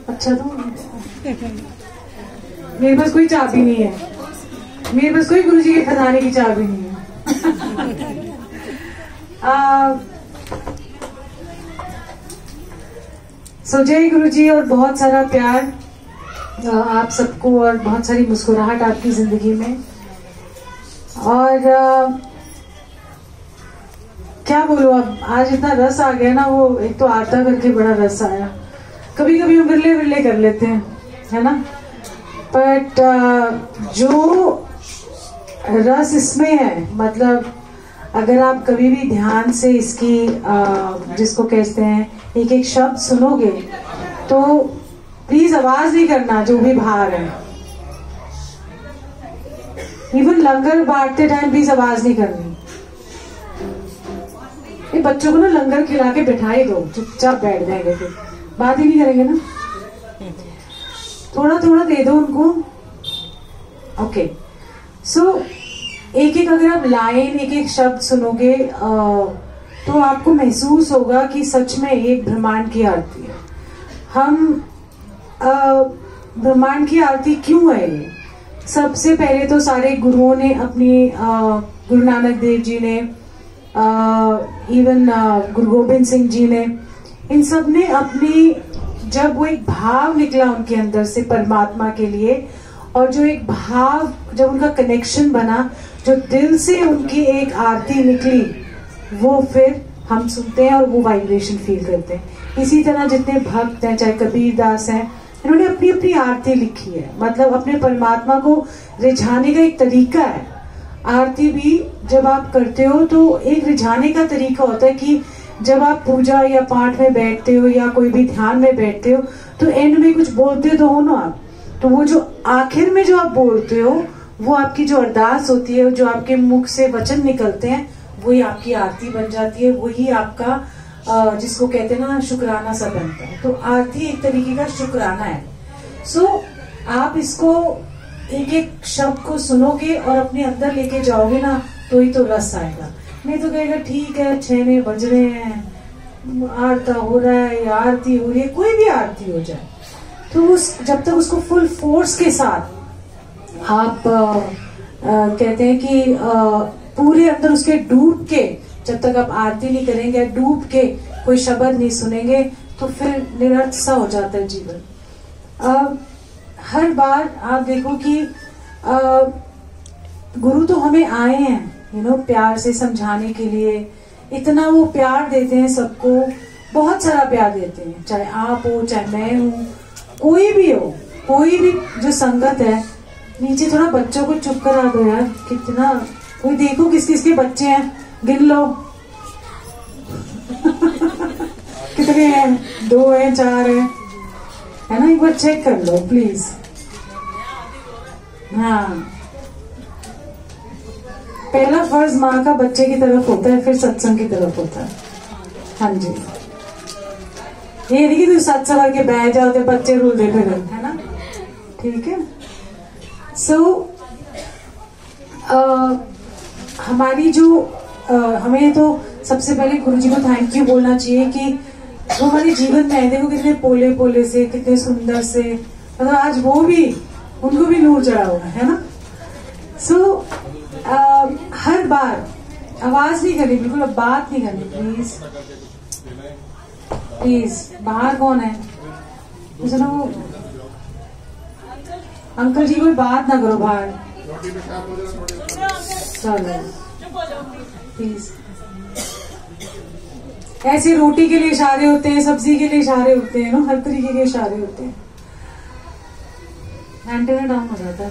अच्छा तो मेरे पास कोई चाबी नहीं है, मेरे पास कोई गुरुजी के खजाने की चाबी नहीं है। सो जय गुरुजी और बहुत सारा प्यार आप सबको और बहुत सारी मुस्कुराहट आपकी जिंदगी में। और क्या बोलूं, अब आज इतना रस आ गया ना, वो एक तो आरता करके बड़ा रस आया। कभी कभी हम विरले विरले कर लेते हैं, है ना, बट जो रस इसमें है, मतलब अगर आप कभी भी ध्यान से इसकी जिसको कहते हैं एक एक शब्द सुनोगे तो प्लीज आवाज नहीं करना जो भी बाहर है। इवन लंगर बांटते टाइम प्लीज आवाज नहीं करनी। ये बच्चों को ना लंगर खिला के बिठाई दो, चुपचाप बैठ जाएंगे, फिर बात ही नहीं करेंगे ना। थोड़ा थोड़ा दे दो उनको। ओके, सो एक एक अगर आप लाइन एक एक शब्द सुनोगे तो आपको महसूस होगा कि सच में एक ब्रह्मांड की आरती है। हम ब्रह्मांड की आरती क्यों है ये? सबसे पहले तो सारे गुरुओं ने अपनी गुरु नानक देव जी ने, इवन गुरु गोबिंद सिंह जी ने, इन सब ने अपनी, जब वो एक भाव निकला उनके अंदर से परमात्मा के लिए, और जो एक भाव, जब उनका कनेक्शन बना, जो दिल से उनकी एक आरती निकली, वो फिर हम सुनते हैं और वो वाइब्रेशन फील करते हैं। इसी तरह जितने भक्त हैं, चाहे कबीर दास हैं, इन्होंने अपनी अपनी आरती लिखी है, मतलब अपने परमात्मा को रिझाने का एक तरीका है। आरती भी जब आप करते हो तो एक रिझाने का तरीका होता है कि जब आप पूजा या पाठ में बैठते हो या कोई भी ध्यान में बैठते हो तो एंड में कुछ बोलते तो हो ना आप, तो वो जो आखिर में जो आप बोलते हो, वो आपकी जो अरदास होती है, जो आपके मुख से वचन निकलते हैं, वही आपकी आरती बन जाती है। वही आपका जिसको कहते हैं ना शुक्राना सा बनता है। तो आरती एक तरीके का शुक्राना है। सो आप इसको एक एक शब्द को सुनोगे और अपने अंदर लेके जाओगे ना, तो ही तो रस आएगा। नहीं तो कहेगा ठीक है 6 बज रहे हैं, आरता हो रहा है या आरती हो रही है, कोई भी आरती हो जाए, तो उस जब तक उसको फुल फोर्स के साथ आप कहते हैं कि पूरे अंदर उसके डूब के, जब तक आप आरती नहीं करेंगे, डूब के कोई शब्द नहीं सुनेंगे, तो फिर निरर्थ सा हो जाता है जीवन। हर बार आप देखो कि गुरु तो हमें आए हैं प्यार से समझाने के लिए। इतना वो प्यार देते हैं सबको, बहुत सारा प्यार देते हैं, चाहे आप हो, चाहे मैं हूँ, कोई भी हो, कोई भी जो संगत है। नीचे थोड़ा बच्चों को चुप करा दो यार, कितना कोई देखो किस किस के बच्चे हैं, गिन लो कितने हैं, 2 हैं, 4 हैं, है ना, एक बार चेक कर लो प्लीज। हाँ, पहला फर्ज माँ का बच्चे की तरफ होता है, फिर सत्संग की तरफ होता है। हाँ जी, ये नहीं कि तुम सत्संग करके बैठ जाओ तो बच्चे रूलते फिर, है ना, ठीक है। सो हमारी जो हमें तो सबसे पहले गुरुजी को थैंक यू बोलना चाहिए कि वो हमारे जीवन में देखो कितने पोले पोले से, कितने सुंदर से, मतलब आज वो भी, उनको भी नूर चढ़ा हुआ है ना। सो हर बार आवाज नहीं करनी, बिल्कुल अब बात नहीं करनी, प्लीज प्लीज। बाहर कौन है? सुनो अंकल जी, कोई बात ना करो बाहर, चलो प्लीज। ऐसे रोटी के लिए इशारे होते हैं, सब्जी के लिए इशारे होते हैं ना, हर तरीके के इशारे होते हैं। एंटेना डाउन हो जाता है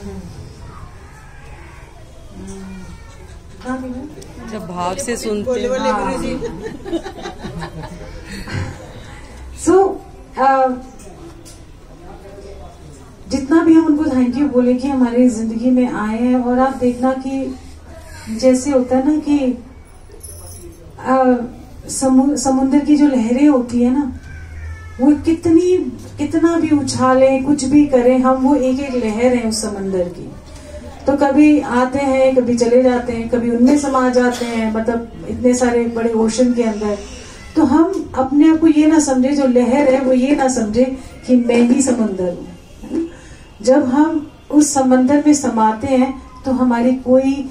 जब भाव से सुनते हैं। सो जितना भी हम उनको थैंक यू बोले कि हमारी जिंदगी में आए हैं। और आप देखना कि जैसे होता है ना कि समुद्र की जो लहरें होती है ना, वो कितना भी उछाले, कुछ भी करें, हम वो एक एक लहर है उस समंदर की। तो कभी आते हैं, कभी चले जाते हैं, कभी उनमें समा जाते हैं, मतलब इतने सारे बड़े ओशन के अंदर। तो हम अपने आप को ये ना समझे, जो लहर है वो ये ना समझे कि मैं ही समंदर हूँ। जब हम उस समंदर में समाते हैं तो हमारा कोई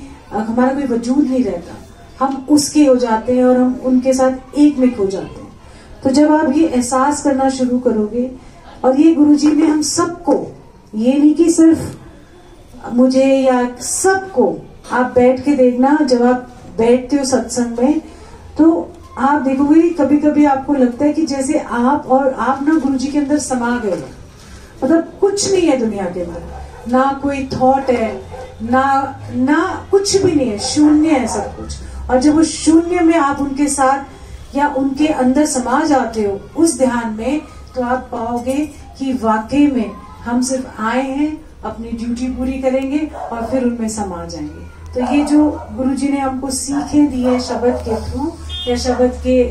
वजूद नहीं रहता, हम उसके हो जाते हैं और हम उनके साथ एक मिक हो जाते हैं। तो जब आप ये एहसास करना शुरू करोगे, और ये गुरुजी ने हम सबको, ये नहीं कि सिर्फ मुझे या सबको, आप बैठ के देखना, जब आप बैठते हो सत्संग में तो आप देखोगे कभी कभी आपको लगता है कि जैसे आप ना गुरुजी के अंदर समा गए हो। मतलब कुछ नहीं है दुनिया के अंदर, ना कोई थॉट है, ना कुछ भी नहीं है, शून्य है सब कुछ। और जब उस शून्य में आप उनके साथ या उनके अंदर समा जाते हो उस ध्यान में, तो आप पाओगे कि वाकई में हम सिर्फ आए हैं, अपनी ड्यूटी पूरी करेंगे और फिर उनमें समा जाएंगे। तो ये जो गुरुजी ने हमको सीखें दी है शब्द के थ्रू या शब्द के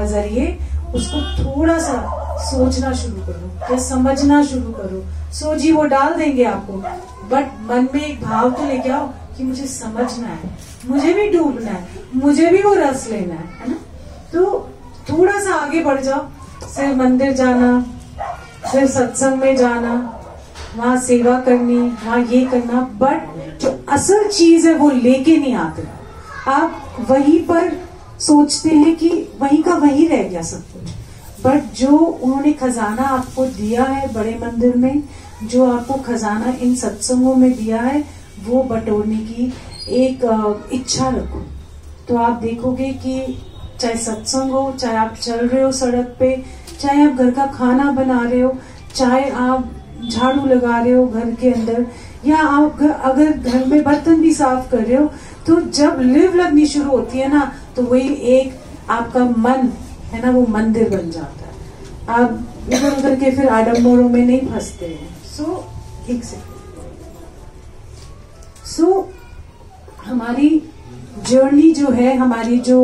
जरिए, उसको थोड़ा सा सोचना शुरू करो या समझना शुरू करो। सोची वो डाल देंगे आपको, बट मन में एक भाव तो लेके आओ कि मुझे समझना है, मुझे भी डूबना है, मुझे भी वो रस लेना है ना। तो थोड़ा सा आगे बढ़ जाओ, सिर्फ मंदिर जाना, सिर्फ सत्संग में जाना, वहां सेवा करनी, वहां ये करना, बट जो असल चीज है वो लेके नहीं आते। आप वहीं पर सोचते हैं कि वहीं का वहीं रह गया सब कुछ, बट जो उन्होंने खजाना आपको दिया है बड़े मंदिर में, जो आपको खजाना इन सत्संगों में दिया है, वो बटोरने की एक इच्छा रखो। तो आप देखोगे कि चाहे सत्संग हो, चाहे आप चल रहे हो सड़क पे, चाहे आप घर का खाना बना रहे हो, चाहे आप झाड़ू लगा रहे हो घर के अंदर, या आप अगर घर में बर्तन भी साफ कर रहे हो, तो जब लिव लगनी शुरू होती है ना, तो वही एक आपका मन है ना, वो मंदिर बन जाता है। आप इधर उधर के फिर आडम्बरों में नहीं फंसते हैं। एक सेकंड। हमारी जर्नी जो है, हमारी जो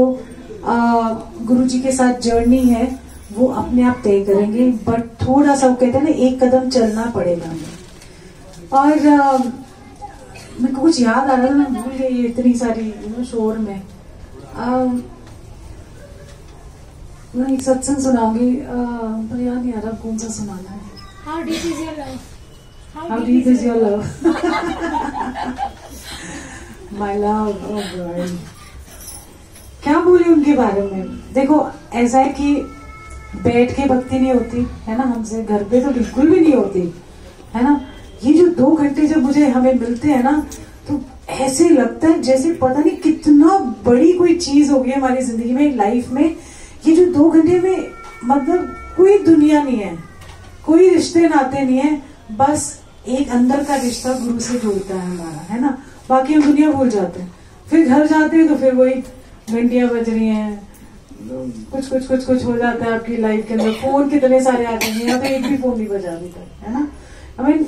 गुरुजी के साथ जर्नी है, वो अपने आप तय करेंगे, बट थोड़ा सा वो कहते हैं ना, एक कदम चलना पड़ेगा हमें। और मेरे को कुछ याद आ रहा था, मैं भूल गई इतनी सारी शोर में। मैं एक सत्संग सुनाऊंगी, पर याद नहीं आ रहा कौन सा सुनाना है। How deep is your love? How deep is your love? My love, oh God. क्या बोले उनके बारे में। देखो ऐसा है कि बैठ के भक्ति नहीं होती है ना, हमसे घर पे तो बिल्कुल भी नहीं होती है ना। ये जो 2 घंटे जब मुझे हमें मिलते हैं ना, तो ऐसे लगता है जैसे पता नहीं कितना बड़ी कोई चीज हो गई हमारी जिंदगी में, लाइफ में। ये जो 2 घंटे में मतलब कोई दुनिया नहीं है, कोई रिश्ते नाते नहीं है, बस एक अंदर का रिश्ता गुरु से जोड़ता है हमारा, है ना। बाकी हम दुनिया भूल जाते हैं, फिर घर जाते हैं तो फिर वही घंटियां बज रही हैं, कुछ हो जाता है आपकी लाइफ के अंदर। फोन कितने सारे आते हैं, यहाँ तो एक भी फोन नहीं बजा अभी तक, है ना। आई मीन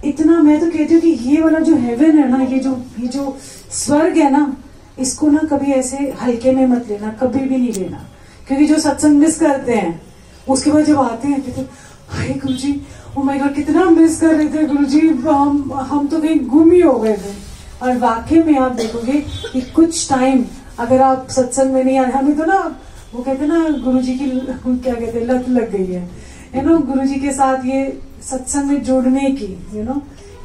इतना मैं तो कहती हूँ कि ये वाला जो हेवन है ना, ये जो स्वर्ग है ना, इसको ना कभी ऐसे हल्के में मत लेना, कभी भी नहीं लेना। क्योंकि जो सत्संग मिस करते हैं, उसके बाद जब आते हैं कहते हाय गुरुजी, ओ माय गॉड कितना मिस कर रहे थे गुरुजी, हम तो कहीं गुम ही हो गए थे। और वाकई में आप देखोगे कि कुछ टाइम अगर आप सत्संग में नहीं आए, हमें तो ना वो कहते ना गुरुजी की क्या कहते हैं, लत लग गई है ना, गुरुजी के साथ ये सत्संग में जुड़ने की,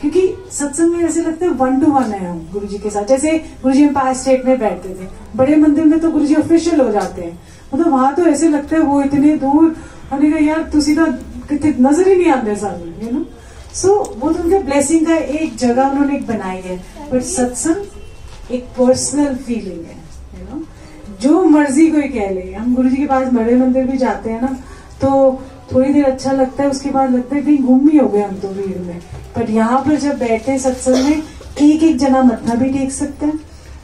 क्योंकि सत्संग में ऐसे लगता है 1 to 1 है हम गुरुजी के साथ। जैसे गुरुजी एम्पायर स्टेट में बैठते थे, बड़े मंदिर में तो गुरुजी ऑफिशियल हो जाते हैं, मतलब वहां तो ऐसे लगता है वो इतने दूर होने का, यार तुसी तो नजर ही नहीं आते सामने, सो वो तो उनके ब्लेसिंग का एक जगह उन्होंने एक बनाई है। बट सत्संग एक पर्सनल फीलिंग है, जो मर्जी कोई कह ले। हम गुरुजी के पास बड़े मंदिर भी जाते हैं ना, तो थोड़ी देर अच्छा लगता है, उसके बाद लगता है कहीं गुम ही हो गए हम तो भीड़ में। बट यहाँ पर जब बैठे सत्संग में, एक जना मत्था भी टेक सकता है,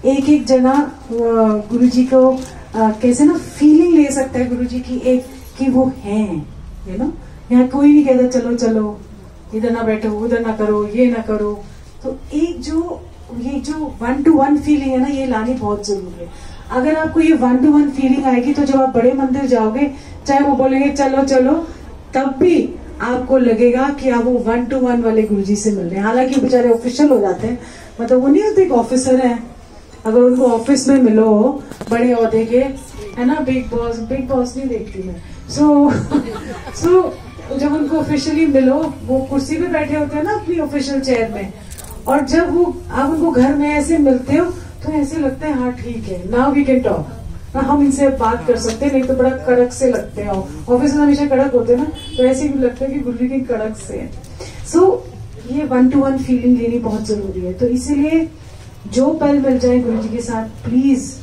एक जना गुरुजी को कैसे ना फीलिंग ले सकता है गुरुजी की, एक कि वो है, यहाँ कोई नहीं कहता चलो चलो इधर ना बैठो, उधर ना करो, ये ना करो। तो ये जो 1 to 1 फीलिंग है ना, ये लानी बहुत जरूरी है। अगर आपको ये 1 to 1 फीलिंग आएगी, तो जब आप बड़े मंदिर जाओगे, चाहे वो बोलेंगे चलो चलो, तब भी आपको लगेगा कि आप वो 1 to 1 वाले गुरुजी से मिल रहे हैं। हालांकि बेचारे ऑफिशियल हो जाते हैं, मतलब वो नहीं होते, एक ऑफिसर है, अगर उनको ऑफिस में मिलो बड़े ओहदे के, है ना, बिग बॉस नहीं देखती मैं। सो जब उनको ऑफिशियली मिलो, वो कुर्सी पे बैठे होते हैं ना अपनी ऑफिशियल चेयर में, और जब वो आप उनको घर में ऐसे मिलते हो तो ऐसे लगता है हाँ ठीक है, नाउ वी कैन टॉक, हम इनसे बात कर सकते हैं, नहीं तो बड़ा कड़क से लगते हैं। ऑफिस में हमेशा कड़क होते हैं ना, तो ऐसे भी लगता है कि गुरुजी की कड़क से है। सो ये 1-to-1 फीलिंग लेनी बहुत जरूरी है। तो इसीलिए जो पल मिल जाए गुरुजी के साथ, प्लीज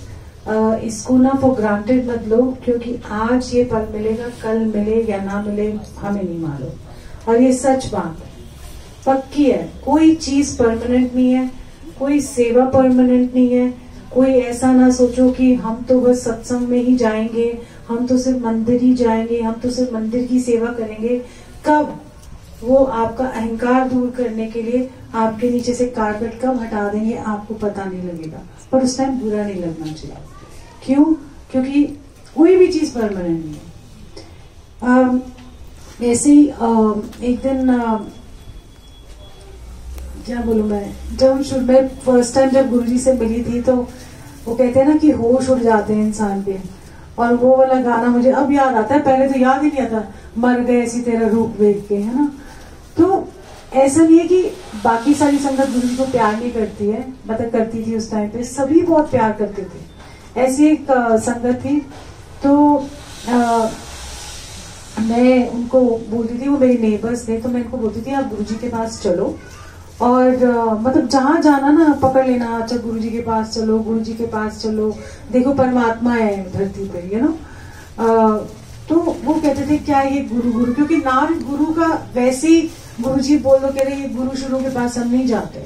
इसको ना फॉर ग्रांटेड मत लो, क्योंकि आज ये पल मिलेगा, कल मिले या ना मिले हमें नहीं मालूम। और ये सच बात पक्की है, कोई चीज परमानेंट नहीं है, कोई सेवा परमानेंट नहीं है। कोई ऐसा ना सोचो कि हम तो बस सत्संग में ही जाएंगे, हम तो सिर्फ मंदिर ही जाएंगे, हम तो सिर्फ मंदिर की सेवा करेंगे। कब वो आपका अहंकार दूर करने के लिए आपके नीचे से कारपेट कब हटा देंगे आपको पता नहीं लगेगा, पर उस टाइम बुरा नहीं लगना चाहिए। क्यों? क्योंकि कोई भी चीज परमानेंट नहीं है। ऐसे ही एक दिन क्या बोलूं मैं फर्स्ट टाइम जब गुरुजी से मिली थी, तो वो कहते हैं ना कि होश उड़ जाते हैं इंसान के, और वो वाला गाना मुझे अब याद आता है, पहले तो याद ही नहीं आता, मर गए ऐसी तेरा रूप देख के, है ना। तो ऐसा नहीं है कि बाकी सारी संगत गुरुजी को प्यार नहीं करती है, मतलब करती थी उस टाइम पे, सभी बहुत प्यार करते थे। ऐसी एक संगत थी, तो मैं उनको बोलती थी, वो मेरी नेबर्स थे, तो मैं उनको बोलती थी आप गुरुजी के पास चलो, और मतलब जहां जाना ना पकड़ लेना, अच्छा गुरुजी के पास चलो, गुरुजी के पास चलो, देखो परमात्मा है धरती पे, यू नो। तो वो कहते थे क्या ये गुरु, क्योंकि नाम गुरु का वैसे ही गुरुजी बोल दो, कह रहे ये गुरु शुरू के पास हम नहीं जाते।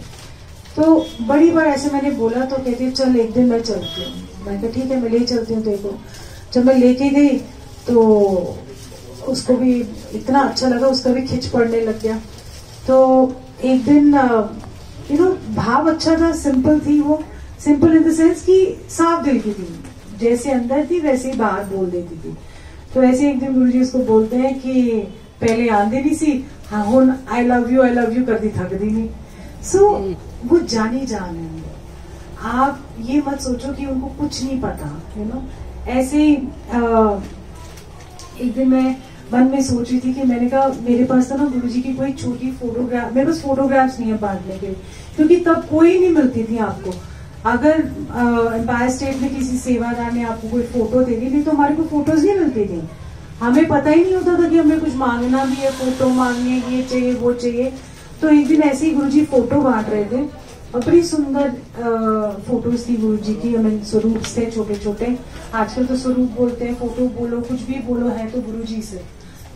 तो बड़ी बार ऐसे मैंने बोला, तो कहती चल एक दिन मैं चलती हूँ। मैं कहा ठीक है मैं ले चलती हूँ। देखो जब मैं लेके गई तो उसको भी इतना अच्छा लगा, उसका भी खिंच पड़ने लग गया। तो एक दिन भाव अच्छा था, सिंपल थी वो, सिंपल इन द सेंस कि साफ दिल की थी, जैसे अंदर थी वैसे ही बाहर बोल देती थी। तो ऐसे एक दिन गुरुजी उसको बोलते हैं कि पहले आंधी नहीं सी, हाँ हुन आई लव यू करती थक दी नहीं। सो वो जानी जान है। आप ये मत सोचो कि उनको कुछ नहीं पता, ऐसे ही एक दिन मैं मन में सोच रही थी कि मैंने कहा मेरे पास ना गुरुजी की कोई छोटी फोटोग्राफ, मेरे पास फोटोग्राफ्स नहीं है बांटने के, क्योंकि तब कोई नहीं मिलती थी आपको। अगर एम्पायर स्टेट में किसी सेवादार ने आपको कोई फोटो दे दी, नहीं तो हमारे को फोटोज नहीं मिलती थी। हमें पता ही नहीं होता था कि हमें कुछ मांगना भी है, फोटो मांगनी है, ये चाहिए वो चाहिए। तो एक दिन ऐसे ही गुरुजी फोटो बांट रहे थे, और बड़ी सुंदर फोटोज थी गुरुजी की, हमें स्वरूप थे छोटे छोटे। आजकल तो स्वरूप बोलते हैं, फोटो बोलो कुछ भी बोलो, है तो गुरुजी से।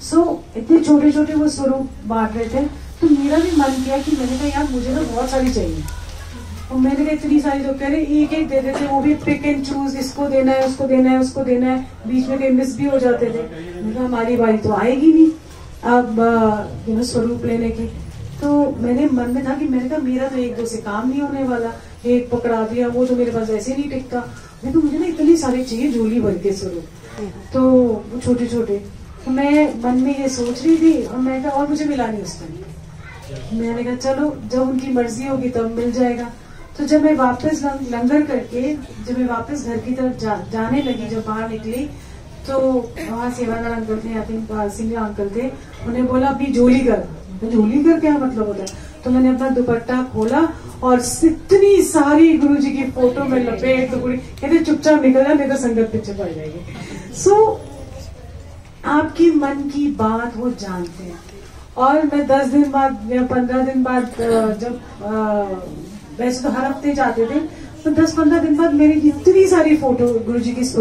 सो इतने छोटे छोटे वो स्वरूप बांट रहे थे। तो मेरा भी मन किया कि मैंने कहा यार मुझे ना बहुत सारी चाहिए, और मैंने कहा इतनी सारी, तो कह रहे एक एक दे देते, वो भी पिक एंड चूज, इसको देना है उसको देना है उसको देना है, बीच में कहीं मिस भी हो जाते थे। मैंने कहा हमारी बारी तो आएगी नहीं अब स्वरूप लेने की। तो मैंने मन में था कि मैंने कहा मेरा तो एक दो से काम नहीं होने वाला, एक पकड़ा दिया वो तो मेरे पास ऐसे नहीं टिकता, नहीं तो मुझे ना इतनी सारी चाहिए झोली भर के स्वरूप, तो वो छोटे छोटे। तो मैं मन में ये सोच रही थी, और मैं कहा और मुझे मिला नहीं उस टाइम। मैंने कहा चलो जब उनकी मर्जी होगी तब मिल जाएगा। तो जब मैं वापस लंगर करके जब मैं वापस घर की तरफ जाने लगी, जब बाहर निकली, तो वहाँ सेवादार अंकल थे, आई थिंक सिंह अंकल थे, उन्हें बोला अभी झोली कर। झोली कर क्या मतलब होता है? तो मैंने अपना दुपट्टा खोला और इतनी सारी गुरुजी की फोटो में लपेट, तो कहते चुपचाप निकल जा, नहीं तो संगत पीछे पड़ जाएगी। सो आपकी मन की बात वो जानते हैं। और मैं 10 दिन बाद या 15 दिन बाद जब वैसे तो हर हफ्ते जाते थे, तो 10-15 दिन बाद मेरी इतनी सारी फोटो गुरुजी की स्वरूप